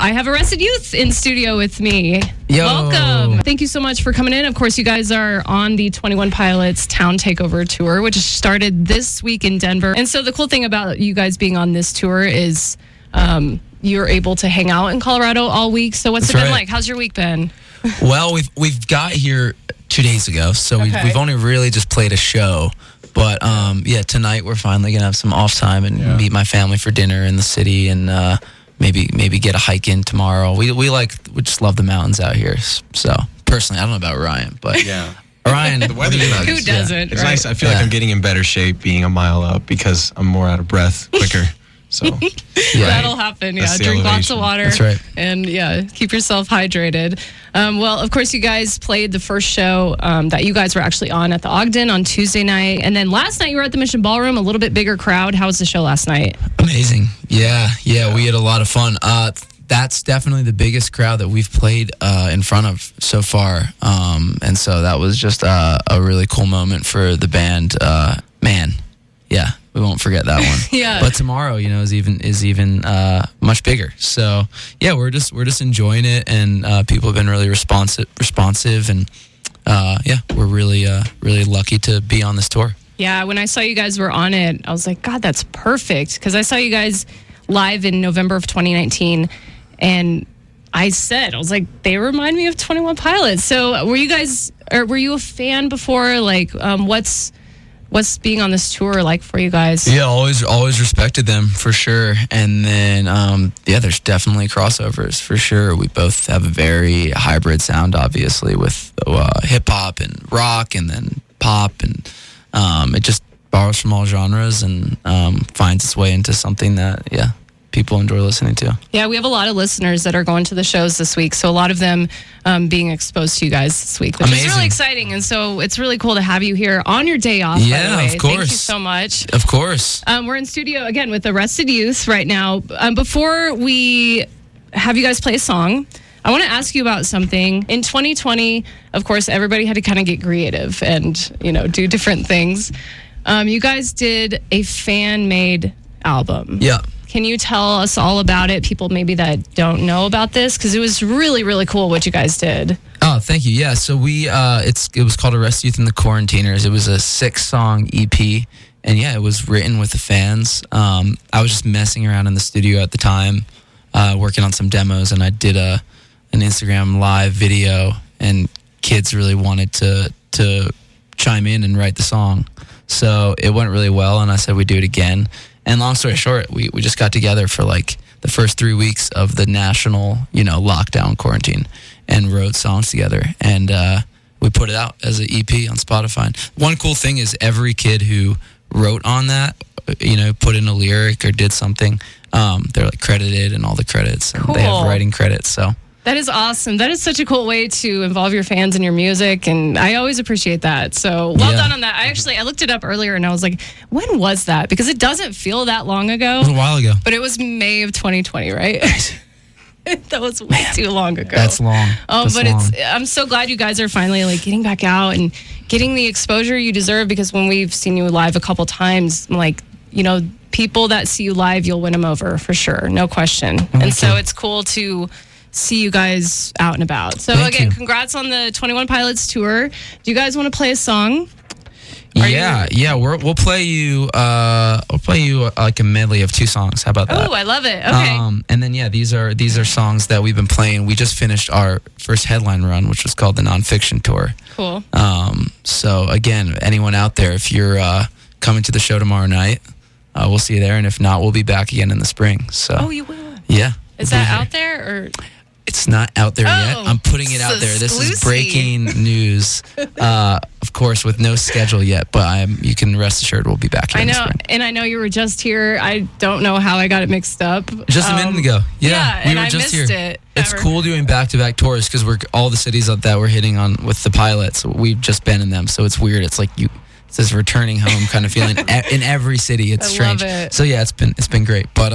I have Arrested Youth in studio with me. Yo. Welcome. Thank you so much for coming in. Of course, you guys are on the 21 Pilots Town Takeover tour, which started this week in Denver. And so the cool thing about you guys being on this tour is you're able to hang out in Colorado all week. So what's it been like? How's your week been? Well, we've got here 2 days ago, so we've only really just played a show. But tonight we're finally gonna have some off time and meet my family for dinner in the city, and maybe get a hike in tomorrow. We just love the mountains out here. So personally, I don't know about Ryan, but Ryan, the weather's nice. Who doesn't? It's nice. I feel like I'm getting in better shape being a mile up because I'm more out of breath quicker. So that'll happen. That's the Drink lots elevation. of water. That's right. And keep yourself hydrated. Well, of course, you guys played the first show that you guys were actually on at the Ogden on Tuesday night, and then last night you were at the Mission Ballroom, a little bit bigger crowd. How was the show last night? Amazing. Yeah, we had a lot of fun. That's definitely the biggest crowd that we've played in front of so far, and so that was just a really cool moment for the band. We won't forget that one. Yeah. But tomorrow, is even much bigger. So we're just enjoying it, and people have been really responsive, and we're really lucky to be on this tour. Yeah, when I saw you guys were on it, I was like, God, that's perfect. Because I saw you guys live in November of 2019, and I was like, they remind me of 21 Pilots. So were you a fan before? Like, what's being on this tour like for you guys? Yeah, always respected them for sure. And then, there's definitely crossovers for sure. We both have a very hybrid sound, obviously, with hip hop and rock and then pop. And it just borrows from all genres and finds its way into something that, people enjoy listening to. Yeah, we have a lot of listeners that are going to the shows this week. So a lot of them being exposed to you guys this week, which is really exciting. And so it's really cool to have you here on your day off. Yeah, by the way. of course. Thank you so much. Of course. We're in studio again with Arrested Youth right now. Before we have you guys play a song, I want to ask you about something. In 2020, of course, everybody had to kind of get creative and, do different things. You guys did a fan-made album. Yeah. Can you tell us all about it? People maybe that don't know about this, because it was really, really cool what you guys did. Oh, thank you. Yeah, so we it was called Arrested Youth and the Quarantiners. It was a 6-song EP, and it was written with the fans. I was just messing around in the studio at the time, working on some demos, and I did an Instagram live video, and kids really wanted to chime in and write the song. So it went really well, and I said we'd do it again. And long story short, we just got together for like the first 3 weeks of the national, lockdown quarantine, and wrote songs together. And we put it out as an EP on Spotify. One cool thing is every kid who wrote on that, put in a lyric or did something, they're like credited in all the credits. And they have writing credits, so. That is awesome. That is such a cool way to involve your fans in your music, and I always appreciate that. So well done on that. I looked it up earlier, and I was like, when was that? Because it doesn't feel that long ago. It was a while ago. But it was May of 2020, right? That was way too long ago. That's long. I'm so glad you guys are finally like getting back out and getting the exposure you deserve, because when we've seen you live a couple times, people that see you live, you'll win them over for sure. No question. So it's cool to see you guys out and about. So congrats on the 21 Pilots tour. Do you guys want to play a song? We'll play you like a medley of 2 songs. How about that? Oh, I love it. Okay. And then these are songs that we've been playing. We just finished our first headline run, which was called the Nonfiction Tour. Cool. So again, anyone out there, if you're coming to the show tomorrow night, we'll see you there, and if not, we'll be back again in the spring. So you will. Yeah. Is that out there or? It's not out there yet. I'm putting it out there. This is breaking news. Of course, with no schedule yet, but you can rest assured we'll be back here. I know, and I know you were just here. I don't know how I got it mixed up. Just a minute ago. Yeah, we were I just missed here. It. It's cool doing back-to-back tours because we're all the cities that we're hitting on with the pilots. We've just been in them, so it's weird. It's like it's this returning home kind of feeling in every city. It's strange. Love it. So it's been great, but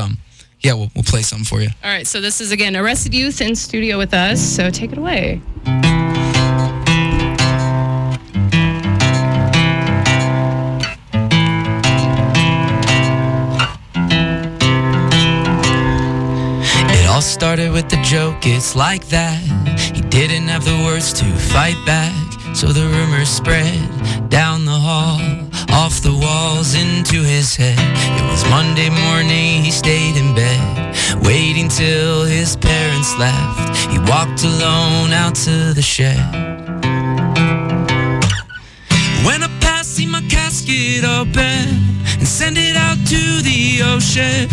we'll play something for you. All right, so this is, again, Arrested Youth in studio with us, so take it away. It all started started with the joke, it's like that. He didn't have the words to fight back, so the rumors spread down the hall, off the walls into his head. It was Monday morning, he stayed in bed, waiting till his parents left. He walked alone out to the shed. When I pass, see my casket open and send it out to the ocean.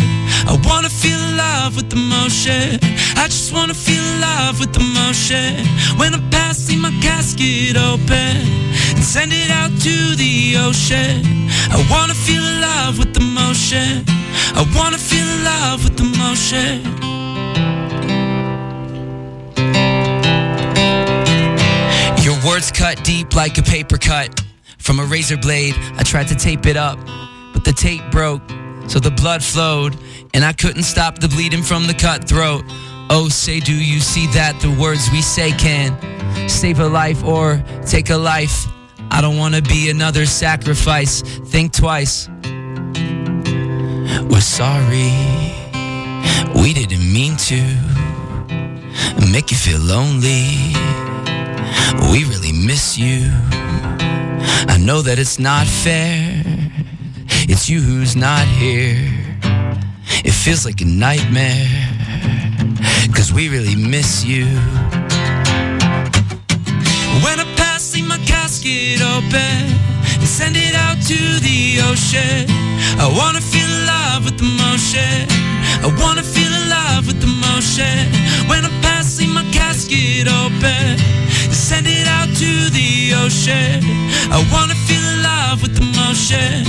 I wanna feel alive with the motion. I just wanna feel alive with the motion. When I pass, see my casket open and send it out to the ocean. I wanna feel alive with the motion. I wanna feel alive with the motion. Your words cut deep like a paper cut from a razor blade. I tried to tape it up, but the tape broke, so the blood flowed, and I couldn't stop the bleeding from the cut throat. Oh, say, do you see that the words we say can save a life or take a life? I don't want to be another sacrifice. Think twice. We're sorry, we didn't mean to make you feel lonely. We really miss you. I know that it's not fair, it's you who's not here. It feels like a nightmare, 'cause we really miss you. When I pass, see my casket open and send it out to the ocean. I wanna feel alive with the motion. I wanna feel alive with the motion. When I pass, see my casket open and send it out to the ocean. I wanna feel alive with the motion.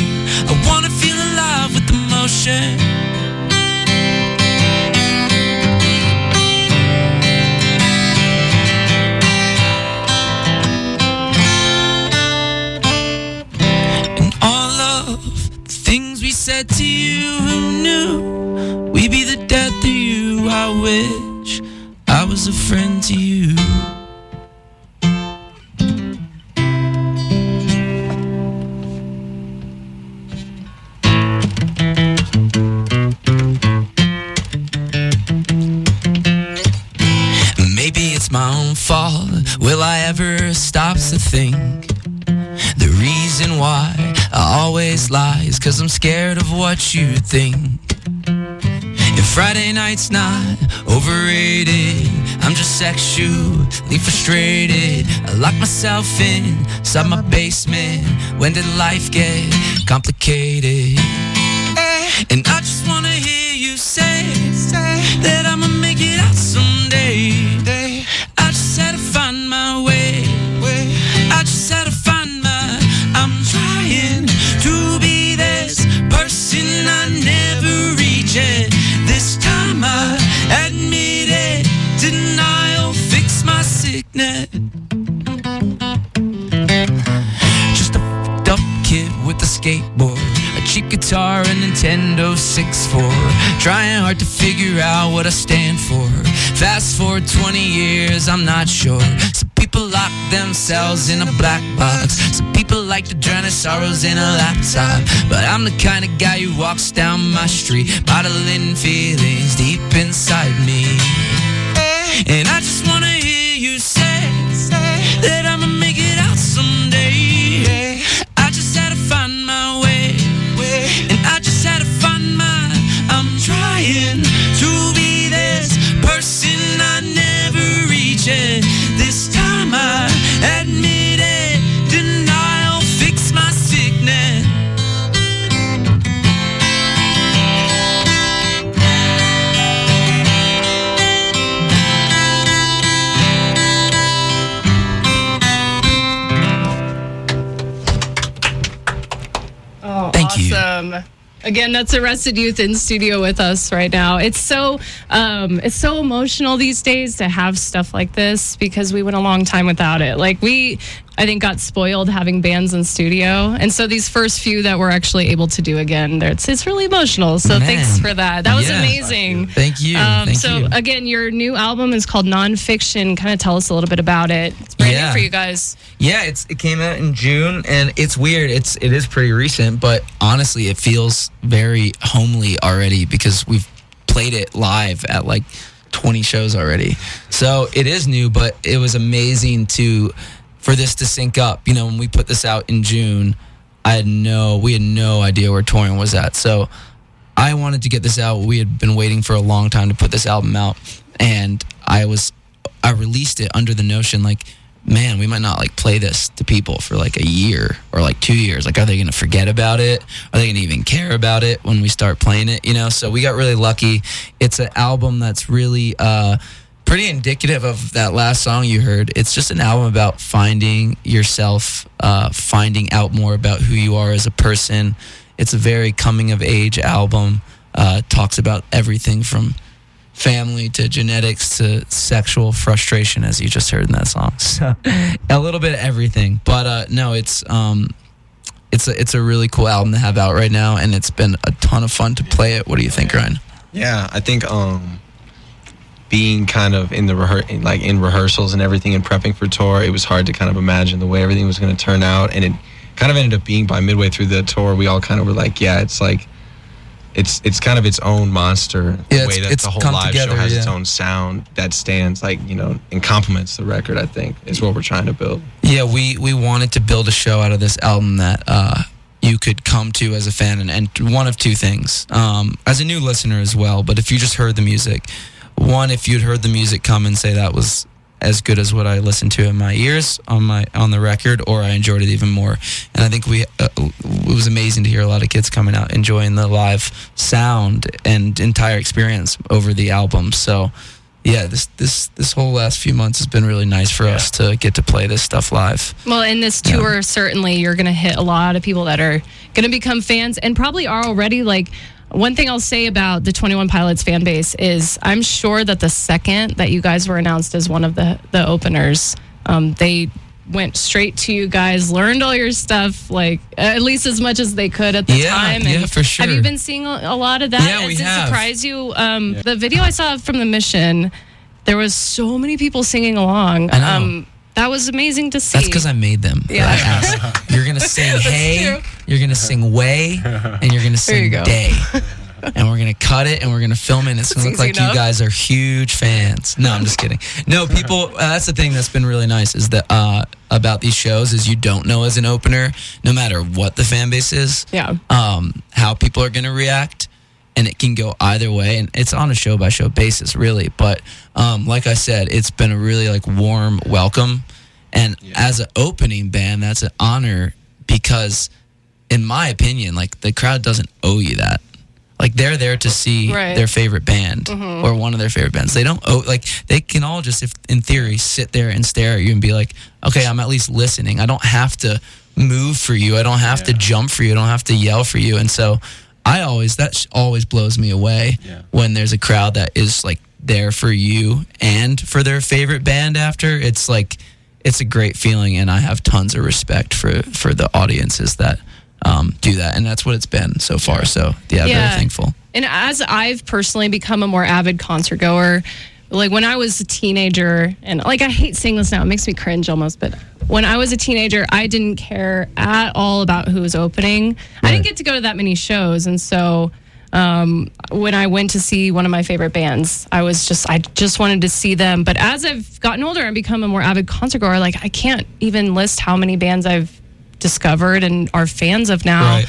I wanna feel alive with the motion. And all of the things we said to you, who knew we'd be the death of you? I wish I was a friend to you. My own fault. Will I ever stop to think the reason why I always lie is 'cause I'm scared of what you think? If Friday night's not overrated, I'm just sexually frustrated. I lock myself inside my basement. When did life get complicated? And I just wanna hear you say that I'ma make it out someday. I just had to find my way. I just had to find I'm trying to be this person I never reach it. This time I admit it. Denial fix my sickness. Just a f***ed up kid with a skateboard, a cheap guitar, a Nintendo 64. Trying hard to figure out what I stand for. Fast forward 20 years, I'm not sure. Some people lock themselves in a black box. Some people like to drown their sorrows in a laptop. But I'm the kind of guy who walks down my street, bottling feelings deep inside me. And I just wanna hear you say that I'ma make it out someday. I just had to find my way. And I just had to find I'm trying to be this person I never reach it. This time I admit it. Denial fix my sickness. Oh, thank you. Awesome. Again, that's Arrested Youth in studio with us right now. It's so emotional these days to have stuff like this because we went a long time without it. Like I think got spoiled having bands in studio, and so these first few that we're actually able to do again, it's really emotional. So thanks for that. That was amazing. Thank you. Thank you. Again, your new album is called Nonfiction. Kind of tell us a little bit about it. It's brand new for you guys. Yeah, it came out in June, and it's weird. It is pretty recent, but honestly, it feels very homely already because we've played it live at like 20 shows already. So it is new, but it was amazing for this to sync up. You know, when we put this out in June, we had no idea where touring was at. So I wanted to get this out. We had been waiting for a long time to put this album out, and I released it under the notion like, man, we might not like play this to people for like a year or like 2 years. Like, are they going to forget about it? Are they going to even care about it when we start playing it? You know, so we got really lucky. It's an album that's really pretty indicative of that last song you heard. It's just an album about finding yourself, finding out more about who you are as a person. It's a very coming of age album. Talks about everything from family to genetics to sexual frustration, as you just heard in that song. So a little bit of everything. But no, it's a really cool album to have out right now, and it's been a ton of fun to play it. What do you think, Ryan? Yeah, I think being kind of in rehearsals and everything and prepping for tour, it was hard to kind of imagine the way everything was going to turn out, and it kind of ended up being by midway through the tour, we all kind of were like, yeah, it's like it's kind of its own monster. Yeah, the way that the whole live show has its own sound that stands like, you know, and complements the record, I think, is what we're trying to build. Yeah, we wanted to build a show out of this album that you could come to as a fan, and one of two things. As a new listener as well, but if you just heard the music, one, if you'd heard the music come and say that was as good as what I listened to in my ears on the record, or I enjoyed it even more. And I think it was amazing to hear a lot of kids coming out enjoying the live sound and entire experience over the album. So yeah, this whole last few months has been really nice for us to get to play this stuff live. Well, in this tour, certainly you're going to hit a lot of people that are going to become fans and probably are already. Like, one thing I'll say about the 21 Pilots fan base is I'm sure that the second that you guys were announced as one of the openers, they went straight to you guys, learned all your stuff, like at least as much as they could at the time. Yeah, for sure. Have you been seeing a lot of that? Yeah, we have. Does it surprise you? The video I saw from the Mission, there was so many people singing along. I know. That was amazing to see. That's because I made them. Yeah. I asked, you're going to sing hey, you're going to sing way, and you're going to sing day. And we're going to cut it, and we're going to film it, and it's going to look like you guys are huge fans. No, I'm just kidding. No, people, that's the thing that's been really nice is that about these shows is you don't know as an opener, no matter what the fan base is, how people are going to react. And it can go either way, and it's on a show-by-show basis, really. But like I said, it's been a really like warm welcome. And as an opening band, that's an honor because, in my opinion, like the crowd doesn't owe you that. Like they're there to see their favorite band or one of their favorite bands. They don't owe, like they can all just, if in theory, sit there and stare at you and be like, okay, I'm at least listening. I don't have to move for you. I don't have to jump for you. I don't have to yell for you. And so that always blows me away when there's a crowd that is like there for you and for their favorite band after. It's like, it's a great feeling, and I have tons of respect for the audiences that do that, and that's what it's been so far. So very thankful. And as I've personally become a more avid concert goer, like when I was a teenager, and like I hate saying this now, it makes me cringe almost, but when I was a teenager, I didn't care at all about who was opening. I didn't get to go to that many shows, and so when I went to see one of my favorite bands, I just wanted to see them. But as I've gotten older and become a more avid concert goer, like I can't even list how many bands I've discovered and are fans of now.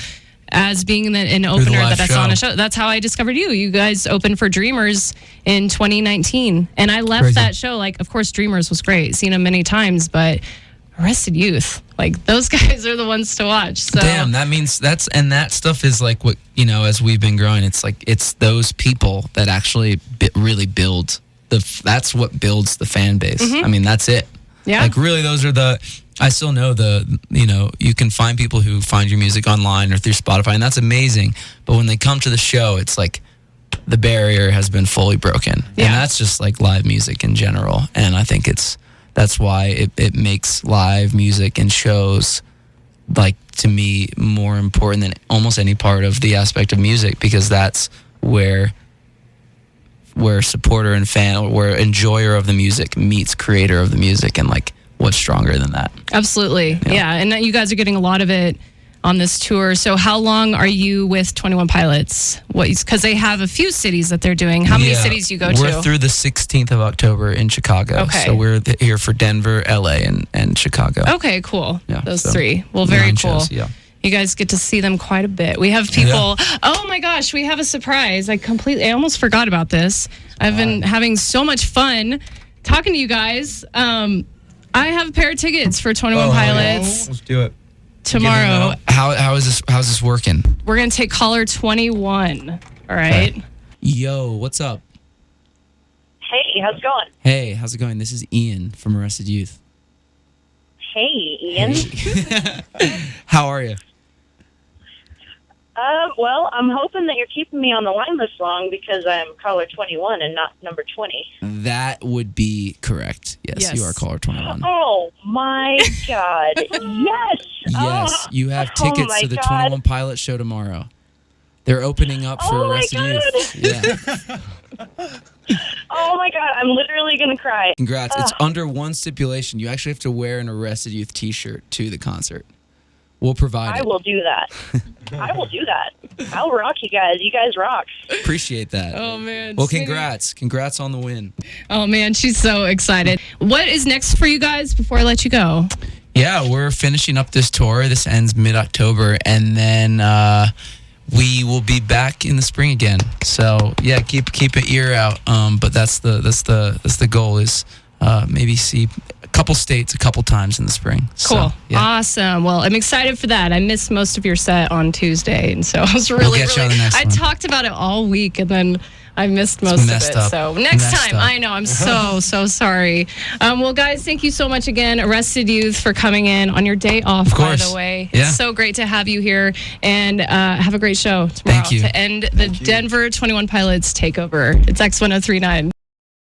As being an opener that I saw on a show. That's how I discovered you. You guys opened for Dreamers in 2019. And I left that show, like, of course, Dreamers was great. Seen them many times, but Arrested Youth, like, those guys are the ones to watch. So. Damn, that means that stuff is like what, you know, as we've been growing, it's like, it's those people that actually really build that's what builds the fan base. I mean, that's it. Yeah. Like, really, those are I still know you can find people who find your music online or through Spotify, and that's amazing. But when they come to the show, it's like the barrier has been fully broken. Yeah. And that's just like live music in general. And I think that's why it makes live music and shows, like, to me, more important than almost any part of the aspect of music, because that's where supporter and fan, where enjoyer of the music meets creator of the music, and like, what's stronger than that? Absolutely. Yeah. And you guys are getting a lot of it on this tour. So how long are you with 21 Pilots? Because they have a few cities that they're doing. How many cities you go to? We're through the 16th of October in Chicago. Okay. So we're here for Denver, LA, and Chicago. Okay, cool. Yeah, Those so 3. Well, very 9 cool. shows, yeah. You guys get to see them quite a bit. We have people. Yeah. Oh my gosh, we have a surprise. I almost forgot about this. I've been having so much fun talking to you guys. I have a pair of tickets for 21 Pilots. Let's do it. Tomorrow. How's this working? We're going to take caller 21. All right. Okay. Yo, what's up? Hey, how's it going? Hey, how's it going? This is Ian from Arrested Youth. Hey, Ian. Hey. How are you? Well, I'm hoping that you're keeping me on the line this long because I'm caller 21 and not number 20. That would be correct. Yes. You are caller 21. Oh, my God. Yes. Yes, you have tickets to the 21 Pilot show tomorrow. They're opening up for Arrested Youth. Yeah. Oh, my God. I'm literally going to cry. Congrats. It's under one stipulation. You actually have to wear an Arrested Youth t-shirt to the concert. We'll provide it. I will do that. I will do that. I'll rock you guys. You guys rock. Appreciate that. Oh, man. Well, congrats. Congrats on the win. Oh, man. She's so excited. What is next for you guys before I let you go? Yeah, we're finishing up this tour. This ends mid-October, and then we will be back in the spring again. So yeah, keep an ear out. But that's the goal is maybe see a couple states a couple times in the spring. Cool. So, yeah. Awesome. Well, I'm excited for that. I missed most of your set on Tuesday, and so I was really, We'll get you on the next I one. talked about it all week, and then I missed most of it. Up. So next messed time, up. I know, I'm so sorry. Well, guys, thank you so much again, Arrested Youth, for coming in on your day off, Of course. by the way. Yeah. It's so great to have you here, and have a great show tomorrow Thank you. to end the Denver 21 Pilots Takeover. It's X1039.